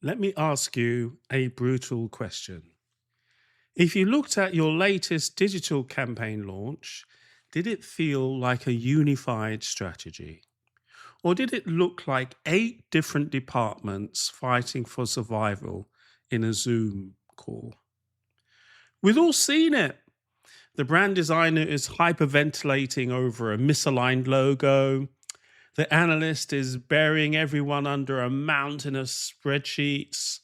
Let me ask you a brutal question. If you looked at your latest digital campaign launch, did it feel like a unified strategy? Or did it look like 8 different departments fighting for survival in a Zoom call? We've all seen it. The brand designer is hyperventilating over a misaligned logo. The analyst is burying everyone under a mountain of spreadsheets.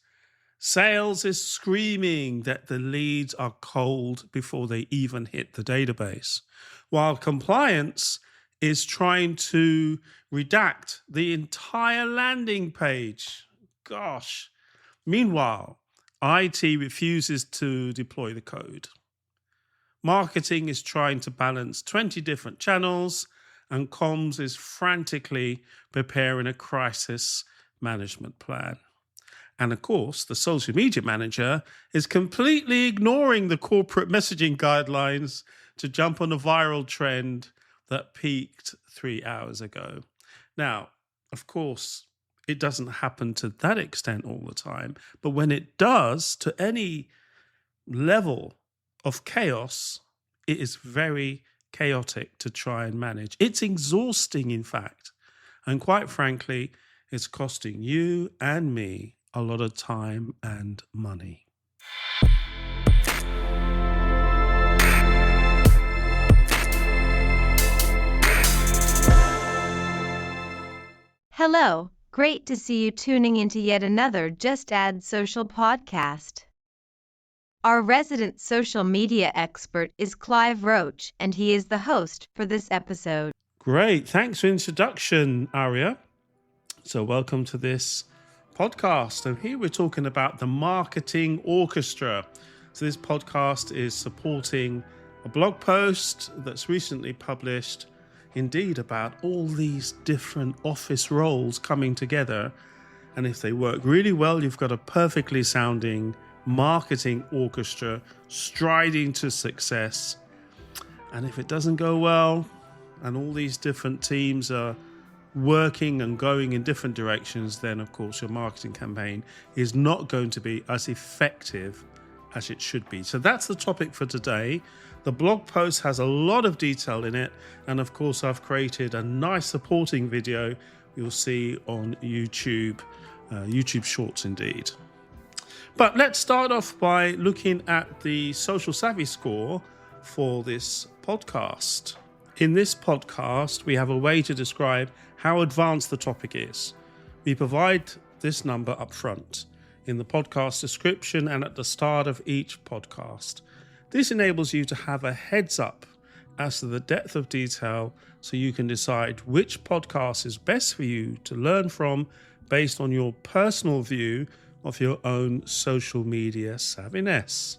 Sales is screaming that the leads are cold before they even hit the database, while compliance is trying to redact the entire landing page. Gosh. Meanwhile, IT refuses to deploy the code. Marketing is trying to balance 20 different channels, and comms is frantically preparing a crisis management plan. And of course, the social media manager is completely ignoring the corporate messaging guidelines to jump on a viral trend that peaked 3 hours ago. Now, of course, it doesn't happen to that extent all the time, but when it does, to any level of chaos, it is very chaotic to try and manage. It's exhausting, in fact. And quite frankly, it's costing you and me a lot of time and money. Hello, great to see you tuning into yet another Just Add Social podcast. Our resident social media expert is Clive Roach, and he is the host for this episode. Great. Thanks for the introduction, Aria. So welcome to this podcast. And here we're talking about the marketing orchestra. So this podcast is supporting a blog post that's recently published, indeed, about all these different office roles coming together. And if they work really well, you've got a perfectly sounding marketing orchestra striding to success. And if it doesn't go well, and all these different teams are working and going in different directions, then of course your marketing campaign is not going to be as effective as it should be. So that's the topic for today. The blog post has a lot of detail in it, and of course I've created a nice supporting video you'll see on YouTube Shorts indeed. But let's start off by looking at the social savvy score for this podcast. In this podcast, we have a way to describe how advanced the topic is. We provide this number up front in the podcast description and at the start of each podcast. This enables you to have a heads up as to the depth of detail so you can decide which podcast is best for you to learn from based on your personal view of your own social media savviness.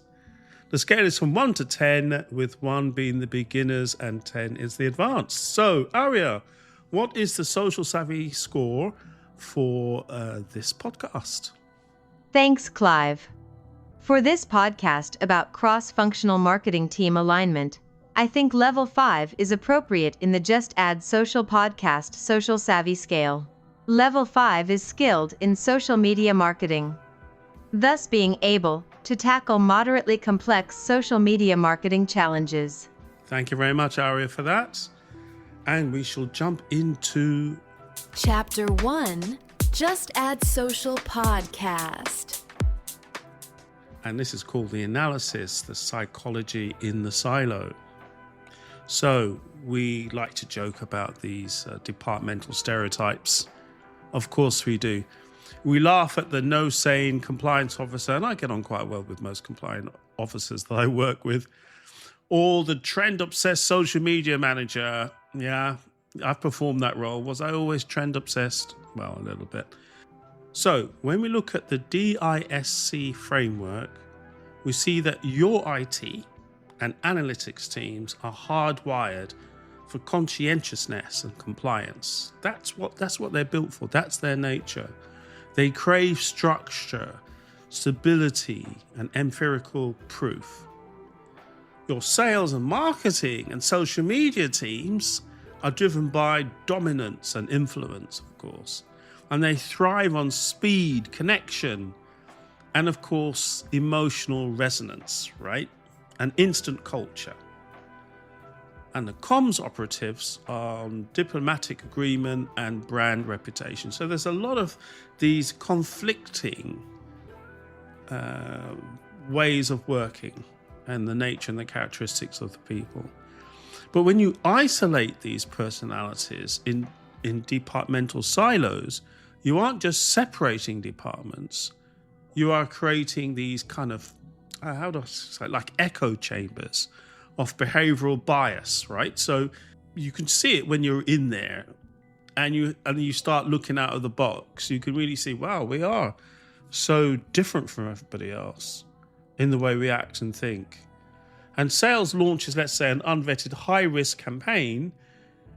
The scale is from 1 to 10, with 1 being the beginners and 10 is the advanced. So, Aria, what is the social savvy score for this podcast? Thanks, Clive. For this podcast about cross-functional marketing team alignment, I think level 5 is appropriate in the Just Add Social podcast social savvy scale. Level 5 is skilled in social media marketing, thus being able to tackle moderately complex social media marketing challenges. Thank you very much, Aria, for that. And we shall jump into Chapter 1, Just Add Social podcast. And this is called the analysis, the psychology in the silo. So we like to joke about these departmental stereotypes. Of course we do. We laugh at the no-sane compliance officer, and I get on quite well with most compliance officers that I work with, or the trend-obsessed social media manager. Yeah, I've performed that role. Was I always trend-obsessed? Well, a little bit. So when we look at the DISC framework, we see that your IT and analytics teams are hardwired for conscientiousness and compliance. That's what they're built for. That's their nature. They crave structure, stability, and empirical proof. Your sales and marketing and social media teams are driven by dominance and influence, of course. And they thrive on speed, connection, and of course, emotional resonance, right? And instant culture. And the comms operatives are on diplomatic agreement and brand reputation. So there's a lot of these conflicting ways of working and the nature and the characteristics of the people. But when you isolate these personalities in departmental silos, you aren't just separating departments, you are creating these kind of, how do I say, like echo chambers of behavioural bias, right? So you can see it when you're in there and you start looking out of the box. You can really see, wow, we are so different from everybody else in the way we act and think. And sales launches, let's say, an unvetted high-risk campaign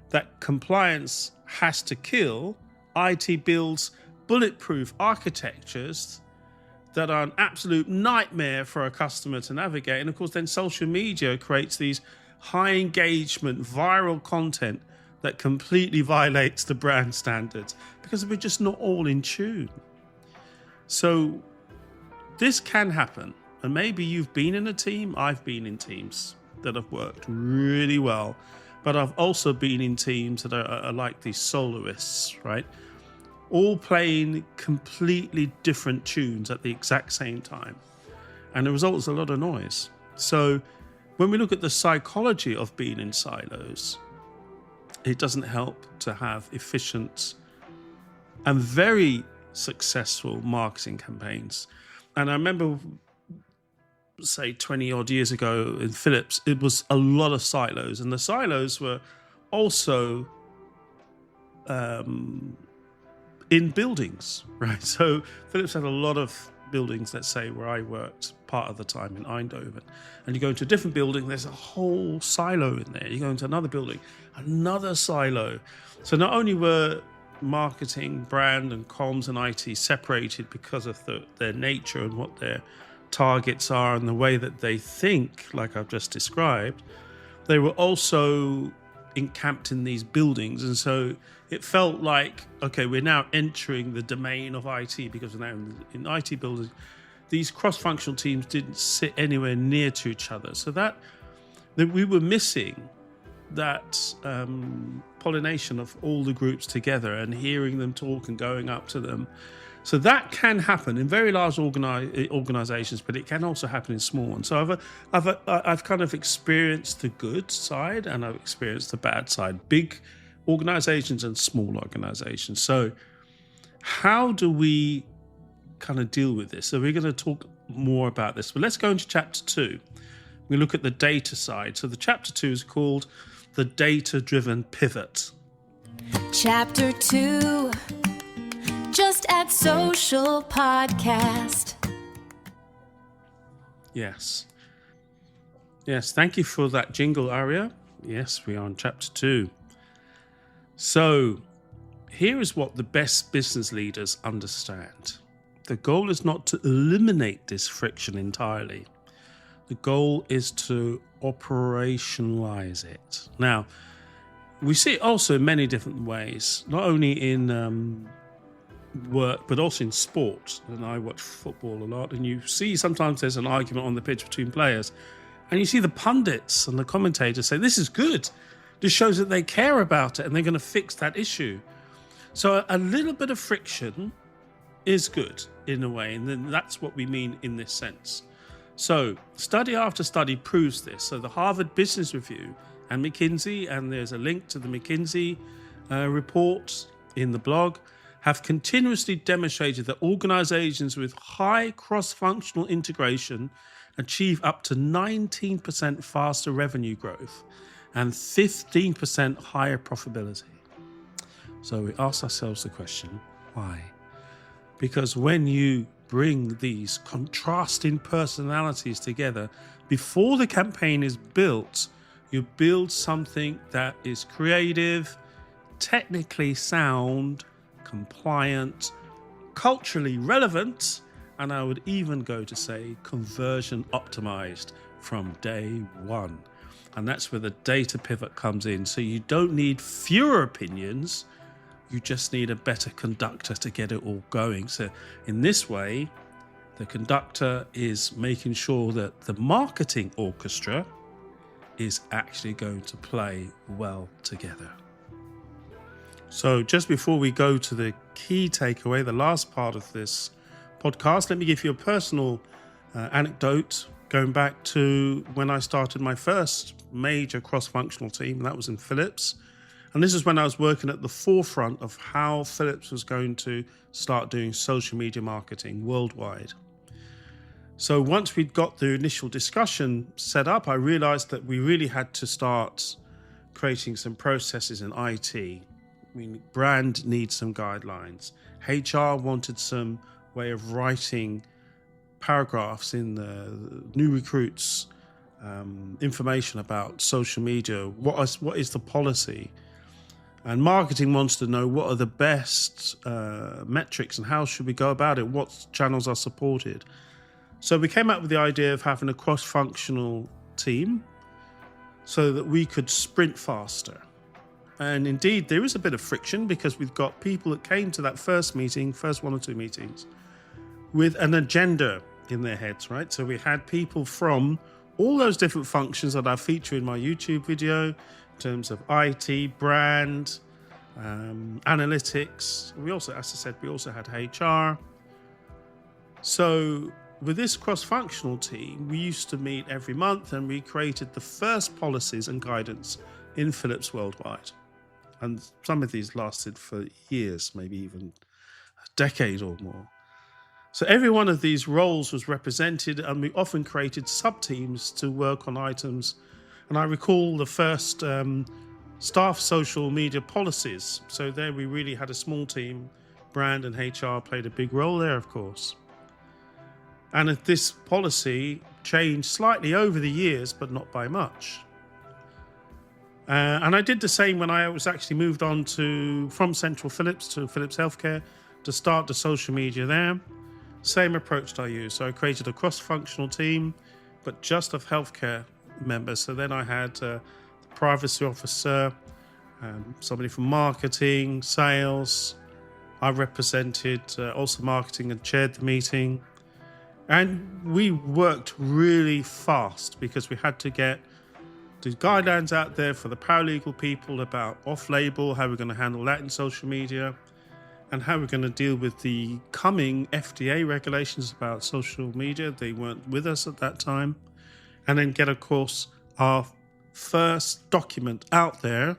that compliance has to kill. IT builds bulletproof architectures that are an absolute nightmare for a customer to navigate. And of course, then social media creates these high engagement, viral content that completely violates the brand standards because we're just not all in tune. So this can happen. And maybe you've been in a team, I've been in teams that have worked really well, but I've also been in teams that are like these soloists, right? All playing completely different tunes at the exact same time. And the result is a lot of noise. So when we look at the psychology of being in silos, it doesn't help to have efficient and very successful marketing campaigns. And I remember, say 20 odd years ago in Philips, it was a lot of silos, and the silos were also in buildings, right? So Philips had a lot of buildings, let's say where I worked part of the time in Eindhoven, and you go into a different building, there's a whole silo in there. You go into another building, another silo. So not only were marketing, brand and comms and IT separated because of their nature and what their targets are and the way that they think, like I've just described, they were also encamped in these buildings. And so it felt like, okay, we're now entering the domain of IT because we're now in IT buildings. These cross-functional teams didn't sit anywhere near to each other. So that we were missing that pollination of all the groups together and hearing them talk and going up to them. So that can happen in very large organizations, but it can also happen in small ones. So I've kind of experienced the good side and I've experienced the bad side, big organizations and small organizations. So how do we kind of deal with this? So we're going to talk more about this, but let's go into chapter 2. We look at the data side. So the chapter 2 is called the data-driven pivot. Chapter 2, Just Add Social podcast. Yes. Thank you for that jingle, Aria. Yes, we are on chapter 2. So here is what the best business leaders understand. The goal is not to eliminate this friction entirely. The goal is to operationalize it. Now, we see it also in many different ways, not only in work, but also in sport. And I watch football a lot, and you see sometimes there's an argument on the pitch between players, and you see the pundits and the commentators say, this is good. This shows that they care about it and they're going to fix that issue. So a little bit of friction is good in a way, and then that's what we mean in this sense. So study after study proves this. So the Harvard Business Review and McKinsey, and there's a link to the McKinsey report in the blog, have continuously demonstrated that organizations with high cross-functional integration achieve up to 19% faster revenue growth and 15% higher profitability. So we ask ourselves the question, why? Because when you bring these contrasting personalities together, before the campaign is built, you build something that is creative, technically sound, compliant, culturally relevant, and I would even go to say conversion optimized from day one. And that's where the data pivot comes in. So you don't need fewer opinions, You just need a better conductor to get it all going. So in this way, the conductor is making sure that the marketing orchestra is actually going to play well together. So just before we go to the key takeaway, the last part of this podcast, let me give you a personal anecdote going back to when I started my first major cross-functional team, and that was in Philips. And this is when I was working at the forefront of how Philips was going to start doing social media marketing worldwide. So once we'd got the initial discussion set up, I realized that we really had to start creating some processes in IT. I mean, brand needs some guidelines. HR wanted some way of writing paragraphs in the new recruits, information about social media. What is the policy? And marketing wants to know what are the best metrics and how should we go about it? What channels are supported? So we came up with the idea of having a cross-functional team so that we could sprint faster. And indeed, there is a bit of friction because we've got people that came to that first meeting, first 1 or 2 meetings, with an agenda in their heads, right? So we had people from all those different functions that I feature in my YouTube video, in terms of IT, brand, analytics. We also, as I said, we also had HR. So with this cross-functional team, we used to meet every month and we created the first policies and guidance in Philips worldwide. And some of these lasted for years, maybe even a decade or more. So every one of these roles was represented, and we often created sub-teams to work on items. And I recall the first staff social media policies. So there we really had a small team. Brand and HR played a big role there, of course. And this policy changed slightly over the years, but not by much. And I did the same when I was actually moved on from Central Philips to Philips Healthcare to start the social media there. Same approach I used. So I created a cross-functional team, but just of healthcare members. So then I had the privacy officer, somebody from marketing, sales. I represented also marketing and chaired the meeting. And we worked really fast because we had to get the guidelines out there for the paralegal people about off-label, how we're going to handle that in social media, and how we're going to deal with the coming FDA regulations about social media. They weren't with us at that time. And then get, of course, our first document out there,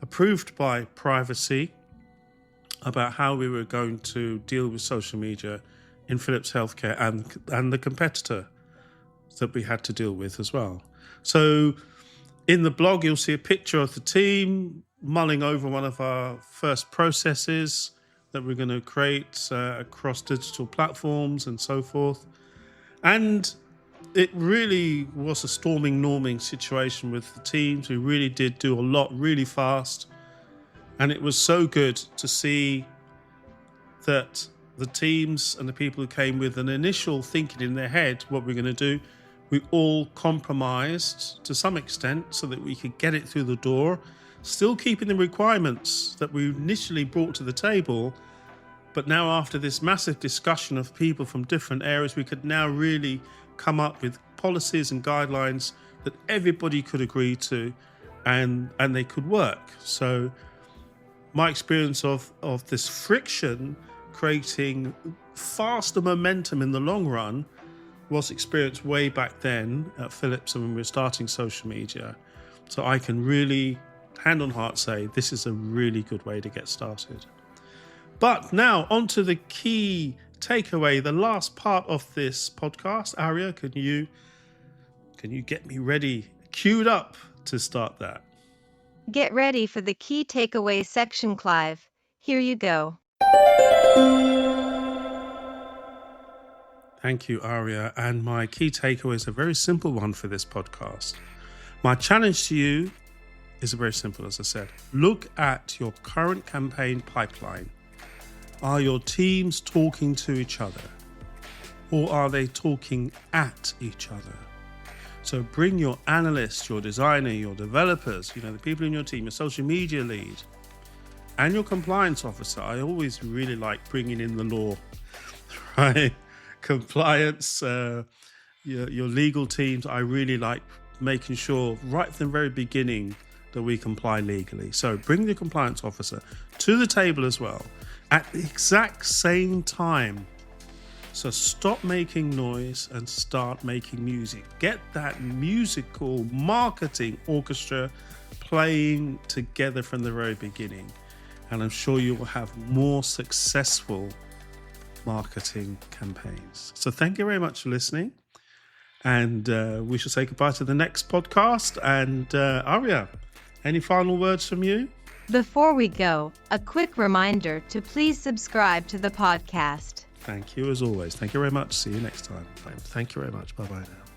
approved by privacy, about how we were going to deal with social media in Philips Healthcare and the competitor that we had to deal with as well. So in the blog, you'll see a picture of the team mulling over one of our first processes that we're going to create across digital platforms and so forth. And it really was a norming situation with the teams. We really did do a lot really fast. And it was so good to see that the teams and the people who came with an initial thinking in their head, what we're going to do, we all compromised to some extent so that we could get it through the door, still keeping the requirements that we initially brought to the table. But now after this massive discussion of people from different areas, we could now really come up with policies and guidelines that everybody could agree to and they could work. So my experience of this friction creating faster momentum in the long run was experienced way back then at Philips when we were starting social media. So I can really, hand on heart, say this is a really good way to get started. But now on to the key takeaway, the last part of this podcast. Arya, can you get me ready, queued up to start that? Get ready for the key takeaway section, Clive. Here you go. Thank you, Arya. And my key takeaway is a very simple one for this podcast. My challenge to you is very simple, as I said. Look at your current campaign pipeline. Are your teams talking to each other? Or are they talking at each other? So bring your analyst, your designer, your developers, the people in your team, your social media lead, and your compliance officer. I always really like bringing in the law, right? Compliance, your legal teams. I really like making sure right from the very beginning that we comply legally. So bring the compliance officer to the table as well at the exact same time. So stop making noise and start making music. Get that musical marketing orchestra playing together from the very beginning. And I'm sure you will have more successful marketing campaigns. So thank you very much for listening. And we shall say goodbye to the next podcast. And Arya, any final words from you? Before we go, a quick reminder to please subscribe to the podcast. Thank you as always. Thank you very much. See you next time. Thank you very much. Bye-bye now.